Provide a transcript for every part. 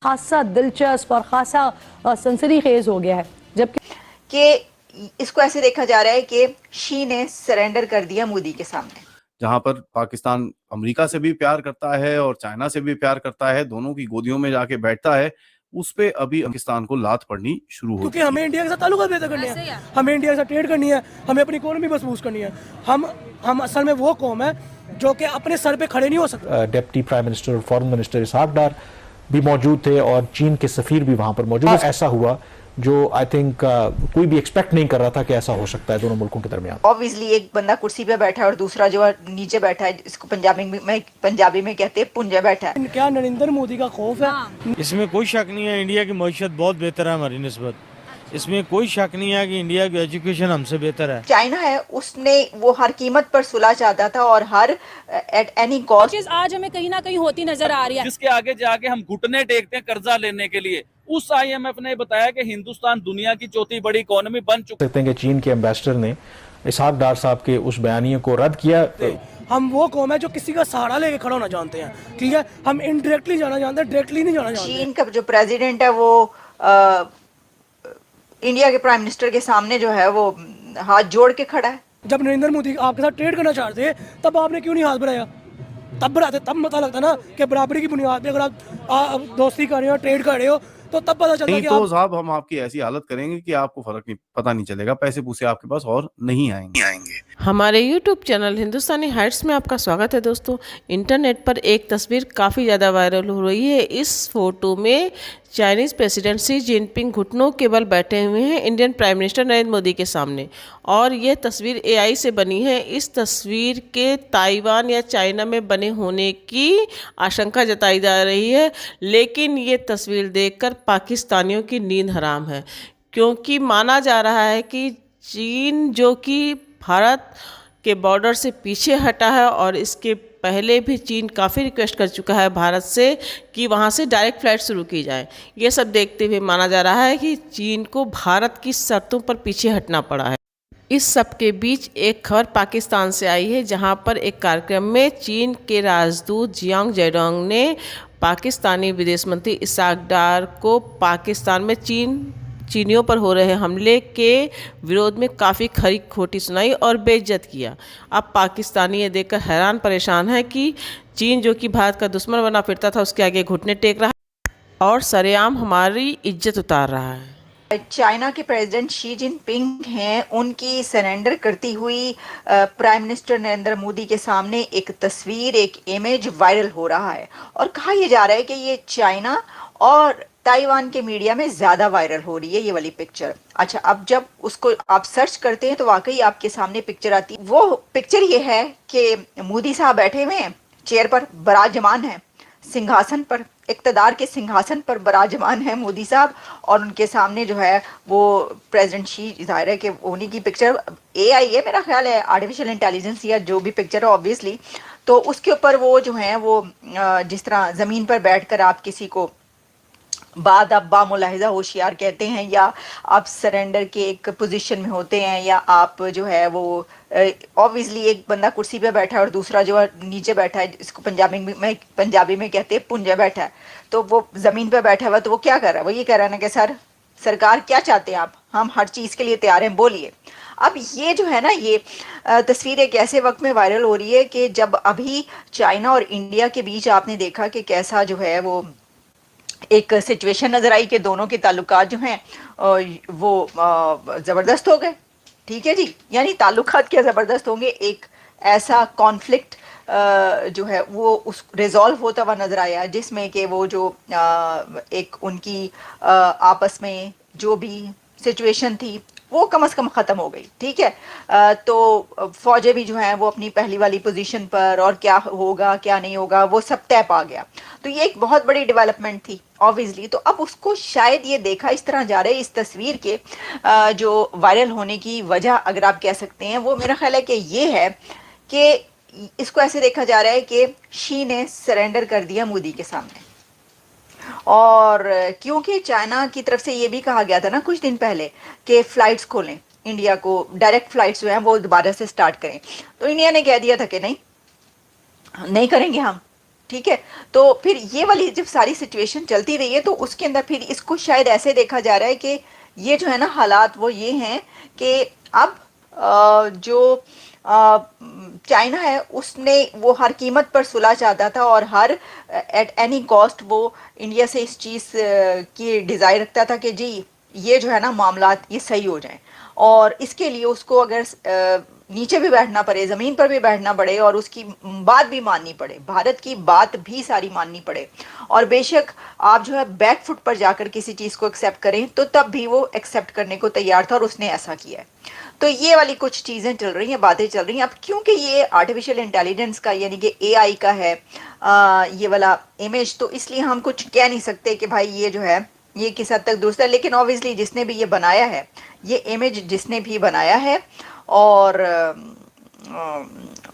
खासा दिलचस्प और खासा सनसनीखेज हो गया है, जबकि कि इसको ऐसे देखा जा रहा है कि शी ने सरेंडर कर दिया मोदी के सामने। जहां पर पाकिस्तान अमेरिका से भी प्यार करता है और चाइना से भी प्यार करता है, दोनों की गोदियों में जाके बैठता है, उस पे अभी पाकिस्तान को लात पड़नी शुरू हो क्योंकि हमें इंडिया के साथ ताल्लुक बेहतर करने हैं, हमें इंडिया के साथ ट्रेड करनी है, हमें अपनी इकोनॉमी मजबूत करनी है। हम असल में वो कौम है जो कि अपने सर पे खड़े नहीं हो सकते। डिप्टी प्राइम मिनिस्टर और फॉरेन मिनिस्टर इसहाक डार भी मौजूद थे और चीन के सफीर भी वहां पर मौजूद। ऐसा हुआ जो आई थिंक कोई भी एक्सपेक्ट नहीं कर रहा था कि ऐसा हो सकता है दोनों मुल्कों के दरमियान। ऑब्वियसली एक बंदा कुर्सी पे बैठा है और दूसरा जो है नीचे बैठा है, इसको पंजाबी में कहते हैं पुंजा बैठा है। क्या नरेंद्र मोदी का खौफ है? इसमें कोई शक नहीं है, इंडिया की मईशत बहुत बेहतर है हमारी निस्बत। इसमें कोई शक नहीं है कि इंडिया की एजुकेशन हमसे बेहतर है। चाइना है, उसने वो हर कीमत पर सुलह चाहता था और हर एट एनी कॉस्ट। चीज आज हमें कहीं ना कहीं होती नजर आ रही है, जिसके आगे जाके हम घुटने टेकते हैं कर्जा लेने के लिए। उस IMF ने बताया कि हिंदुस्तान दुनिया की चौथी बड़ी इकोनॉमी बन चुका है। कि चीन के एम्बेसडर ने इसहाक डार साहब के उस बयानिए को रद्द किया। हम वो कौम है जो किसी का सहारा लेके खड़ा होना जानते हैं, ठीक है? हम इनडायरेक्टली जाना जानते हैं, डायरेक्टली नहीं जाना जानते। चीन का जो प्रेसिडेंट है वो इंडिया के प्राइम मिनिस्टर के सामने जो है वो हाथ जोड़ के खड़ा है। जब नरेंद्र मोदी आपके साथ ट्रेड करना चाहते तब आपने क्यों नहीं हाथ बढ़ाया? तब बढ़ाते, तब पता लगता ना कि बराबरी की बुनियाद पे अगर आप दोस्ती कर रहे हो, ट्रेड कर रहे हो, तो तब पता चलता नहीं कि तो साहब हम आपकी ऐसी हालत करेंगे कि आपको पता नहीं चलेगा, पैसे पूसे आपके पास और नहीं आएंगे। हमारे YouTube चैनल हिंदुस्तानी हाइट्स में आपका स्वागत है दोस्तों। इंटरनेट पर एक तस्वीर काफ़ी ज़्यादा वायरल हो रही है। इस फोटो में चाइनीज़ प्रेसिडेंट शी जिनपिंग घुटनों के बल बैठे हुए हैं Indian prime minister Narendra Modi के सामने, और यह तस्वीर AI से बनी है। इस तस्वीर के ताइवान या चाइना में बने होने की आशंका जताई जा रही है, लेकिन ये तस्वीर देखकर पाकिस्तानियों की नींद हराम है, क्योंकि माना जा रहा है कि चीन जो कि भारत के बॉर्डर से पीछे हटा है, और इसके पहले भी चीन काफ़ी रिक्वेस्ट कर चुका है भारत से कि वहाँ से डायरेक्ट फ़्लाइट शुरू की जाए। ये सब देखते हुए माना जा रहा है कि चीन को भारत की शर्तों पर पीछे हटना पड़ा है। इस सब के बीच एक खबर पाकिस्तान से आई है, जहाँ पर एक कार्यक्रम में चीन के राजदूत जियांग जेडोंग ने पाकिस्तानी विदेश मंत्री इसहाक डार को पाकिस्तान में चीनियों पर हो रहे हमले के विरोध में काफ़ी खरी खोटी सुनाई और बेइज्जत किया। अब पाकिस्तानी ये देखकर हैरान परेशान है कि चीन जो कि भारत का दुश्मन बना फिरता था, उसके आगे घुटने टेक रहा है और सरेआम हमारी इज्जत उतार रहा है। चाइना के प्रेसिडेंट शी जिनपिंग हैं, उनकी सरेंडर करती हुई प्राइम मिनिस्टर नरेंद्र मोदी के सामने एक तस्वीर, एक इमेज वायरल हो रहा है, और कहा यह जा रहा है कि ये चाइना और ताइवान के मीडिया में ज्यादा वायरल हो रही है ये वाली पिक्चर। अच्छा, अब जब उसको आप सर्च करते हैं तो वाकई आपके सामने पिक्चर आती है। वो पिक्चर ये है कि मोदी साहब बैठे हुए हैं, चेयर पर बराजमान है, सिंहासन पर, इक्तदार के सिंहासन पर बराजमान है मोदी साहब, और उनके सामने जो है वो प्रेसिडेंट शी, जाहिर है कि उन्हीं की पिक्चर AI है, मेरा ख्याल है आर्टिफिशियल इंटेलिजेंस या जो भी पिक्चर है ऑब्वियसली, तो उसके ऊपर वो जो है वो जिस तरह ज़मीन पर बैठकर आप किसी को बाद आप बामुलाहिजा होशियार कहते हैं, या आप सरेंडर के एक पोजीशन में होते हैं, या आप जो है वो ऑब्वियसली एक बंदा कुर्सी पे बैठा है और दूसरा जो है नीचे बैठा है, इसको पंजाबी में कहते हैं पुंजा बैठा है, तो वो ज़मीन पे बैठा हुआ, तो वो क्या कर रहा है? वो ये कह रहा है ना कि सरकार क्या चाहते हैं आप, हम हर चीज़ के लिए तैयार हैं, बोलिए। अब ये जो है ना, ये तस्वीर एक ऐसे वक्त में वायरल हो रही है कि जब अभी चाइना और इंडिया के बीच आपने देखा कि कैसा जो है वो एक सिचुएशन नजर आई कि दोनों के ताल्लुकात जो हैं वो ज़बरदस्त हो गए। ठीक है जी, यानी ताल्लुकात क्या ज़बरदस्त होंगे, एक ऐसा कॉन्फ्लिक्ट जो है वो उस रिजॉल्व होता हुआ नजर आया, जिसमें कि वो जो एक उनकी आपस में जो भी सिचुएशन थी वो कम से कम ख़त्म हो गई। ठीक है, तो फ़ौजें भी जो हैं वो अपनी पहली वाली पोजीशन पर, और क्या होगा क्या नहीं होगा वो सब तय पा गया। तो ये एक बहुत बड़ी डेवलपमेंट थी ऑब्वियसली। तो अब उसको शायद ये देखा इस तरह जा रहे हैं, इस तस्वीर के जो वायरल होने की वजह अगर आप कह सकते हैं, वो मेरा ख्याल है कि ये है कि इसको ऐसे देखा जा रहा है कि शी ने सरेंडर कर दिया मोदी के सामने। और क्योंकि चाइना की तरफ से ये भी कहा गया था ना कुछ दिन पहले कि फ्लाइट्स खोलें, इंडिया को डायरेक्ट फ्लाइट्स जो हैं वो दोबारा से स्टार्ट करें, तो इंडिया ने कह दिया था कि नहीं करेंगे हम, ठीक है। तो फिर ये वाली जब सारी सिचुएशन चलती रही है तो उसके अंदर फिर इसको शायद ऐसे देखा जा रहा है कि ये जो है ना हालात वो ये हैं कि अब जो चाइना है उसने वो हर कीमत पर सुलह चाहता था और हर एट एनी कॉस्ट वो इंडिया से इस चीज़ की डिज़ायर रखता था कि जी ये जो है ना मामलात ये सही हो जाएं, और इसके लिए उसको अगर नीचे भी बैठना पड़े, ज़मीन पर भी बैठना पड़े और उसकी बात भी माननी पड़े, भारत की बात भी सारी माननी पड़े, और बेशक आप जो है बैक फुट पर जाकर किसी चीज़ को एक्सेप्ट करें तो तब भी वो एक्सेप्ट करने को तैयार था और उसने ऐसा किया है। तो ये वाली कुछ चीज़ें चल रही हैं, बातें चल रही हैं। अब क्योंकि ये आर्टिफिशियल इंटेलिजेंस का यानी कि AI का है ये वाला इमेज, तो इसलिए हम कुछ कह नहीं सकते कि भाई ये जो है ये किस हद तक दुरुस्त है, लेकिन ऑब्वियसली जिसने भी ये बनाया है, ये इमेज जिसने भी बनाया है, और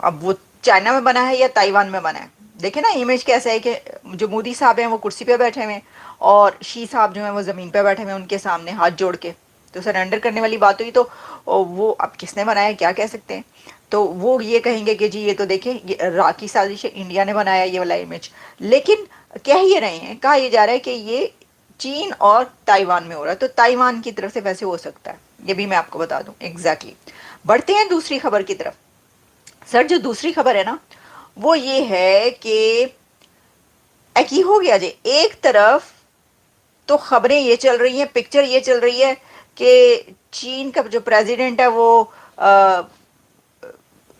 अब वो चाइना में बना है या ताइवान में बना है, देखे ना इमेज कैसा है कि जो मोदी साहब हैं वो कुर्सी पे बैठे हुए हैं और शी साहब जो हैं वो ज़मीन पे बैठे हुए हैं उनके सामने हाथ जोड़ के। तो सरेंडर करने वाली बात हुई, तो वो अब किसने बनाया क्या कह सकते हैं। तो वो ये कहेंगे कि जी ये तो देखें ये राखी साजिश इंडिया ने बनाया ये वाला इमेज, लेकिन कह ये रहे हैं, कहा यह जा रहा है कि ये चीन और ताइवान में हो रहा है। तो ताइवान की तरफ से वैसे हो सकता है, ये भी मैं आपको बता दूं एग्जैक्टली। बढ़ते हैं दूसरी खबर की तरफ। सर जो दूसरी खबर है ना वो ये है कि एक ही हो गया जी, एक तरफ तो खबरें ये चल रही हैं, पिक्चर ये चल रही है कि चीन का जो प्रेसिडेंट है वो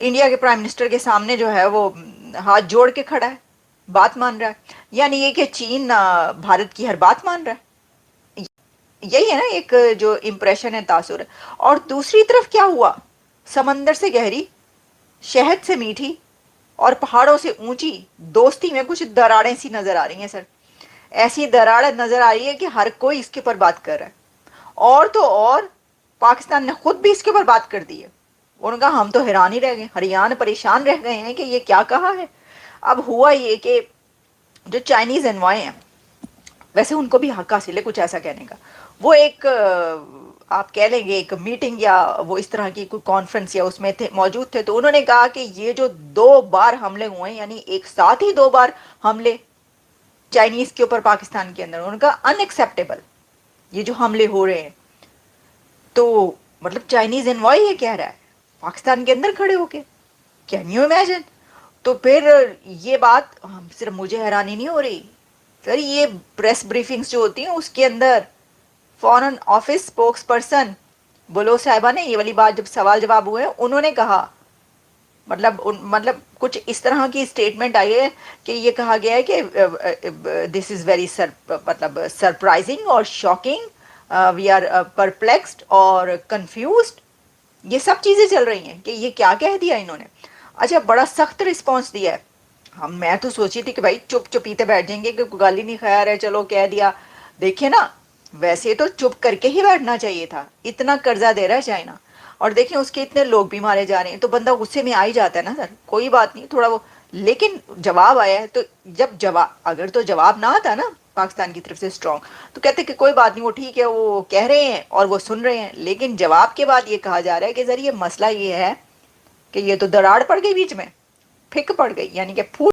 इंडिया के प्राइम मिनिस्टर के सामने जो है वो हाथ जोड़ के खड़ा है, बात मान रहा है, यानी ये कि चीन भारत की हर बात मान रहा है। यही है ना एक जो इम्प्रेशन है, तासुर है। और दूसरी तरफ क्या हुआ, समंदर से गहरी, शहद से मीठी और पहाड़ों से ऊंची दोस्ती में कुछ दरारें सी नजर आ रही हैं सर। ऐसी दरारें नजर आ रही है कि हर कोई इसके ऊपर बात कर रहा है, और तो और पाकिस्तान ने खुद भी इसके ऊपर बात कर दी है। उनका हम तो हैरान ही रह गए, हरियाण परेशान रह गए हैं कि ये क्या कहा है। अब हुआ ये कि जो चाइनीज एनवॉय हैं, वैसे उनको भी हक हासिल है कुछ ऐसा कहने का, वो एक आप कह लेंगे एक मीटिंग या वो इस तरह की कोई कॉन्फ्रेंस या उसमें थे, मौजूद थे। तो उन्होंने कहा कि ये जो 2 बार हमले हुए हैं, यानी एक साथ ही 2 बार हमले चाइनीज के ऊपर पाकिस्तान के अंदर, उनका अनएक्सेप्टेबल ये जो हमले हो रहे हैं। तो मतलब चाइनीज एनवॉय ये कह रहा है पाकिस्तान के अंदर खड़े होके, कैन यू इमेजिन। तो फिर ये बात सिर्फ मुझे हैरानी नहीं हो रही सर, ये प्रेस ब्रीफिंग्स जो होती हैं उसके अंदर foreign office spokes person Bulo साहिबा ने ये वाली बात जब सवाल जवाब हुए उन्होंने कहा, मतलब कुछ इस तरह की स्टेटमेंट आई है कि ये कहा गया है कि दिस इज़ वेरी सरप्राइजिंग और शॉकिंग, वी आर परप्लेक्स्ड और कंफ्यूज्ड। ये सब चीज़ें चल रही हैं कि ये क्या कह दिया इन्होंने। अच्छा, बड़ा सख्त रिस्पांस दिया है। मैं तो सोची थी कि भाई चुप चुपीते बैठ जाएंगे कि कोई गाली नहीं खैर है, चलो कह दिया। देखिए ना, वैसे तो चुप करके ही बैठना चाहिए था, इतना कर्जा दे रहा है चाइना, और देखें उसके इतने लोग भी मारे जा रहे हैं, तो बंदा गुस्से में आ ही जाता है ना सर, कोई बात नहीं थोड़ा वो, लेकिन जवाब आया है। तो जब जवाब, अगर तो जवाब ना आता ना पाकिस्तान की तरफ से स्ट्रॉन्ग, तो कहते कि कोई बात नहीं, वो ठीक है, वो कह रहे हैं और वो सुन रहे हैं। लेकिन जवाब के बाद ये कहा जा रहा है कि सर ये मसला ये है कि ये तो दरार पड़ गई बीच में, फिक पड़ गई, यानी कि फूट